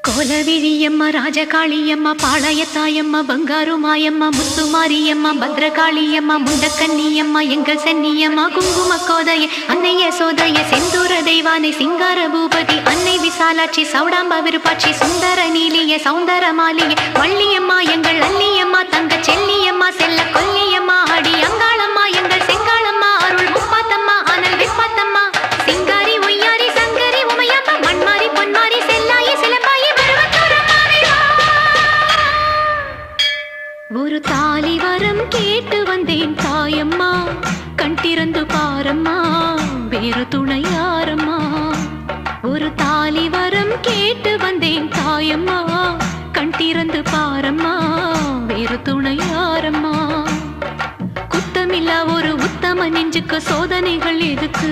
கோலவிழியம்மா ராஜகாளியம்மா பாளையத்தாயம்மா பங்காரு மாயம்மா முத்துமாரியம்மா பத்ரகாளியம்மா முண்டக்கன்னியம்மா எங்கள் சென்னியம்மா குங்கும கோதைய அன்னைய சோதைய செந்தூர தெய்வானை சிங்கார பூபதி அன்னை விசாலாட்சி சௌடாம்ப விருப்பாட்சி சுந்தர நீலிய சௌந்தர மாலிய வள்ளியம்மா எங்கள் அல்லியம்மா தங்க செல்லியம்மா செல்ல கொல்லியம்மா அடி அங்காளம்மா எங்கள் செங்காளம்மா அருள் முப்பாத்தம்மா அனல் விப்பாத்தம்மா சிங்காரி ஒய்யாரி சங்கரி உமையம்மா மண்மாரி பொன்மாரி செல்லாயி சிலம்பாயி ஒரு தாலி வரம் கேட்டு வந்தேன் தாயம்மா கண் திறந்து பாரம்மா வேறு துணை யாரம்மா ஒரு தாலி வரம் கேட்டு வந்தேன் தாயம்மா கண் திறந்து பாரம்மா வேறு துணை யாரம்மா குத்தமில்லா ஒரு உத்தம நெஞ்சுக்கு சோதனைகள் எதுக்கு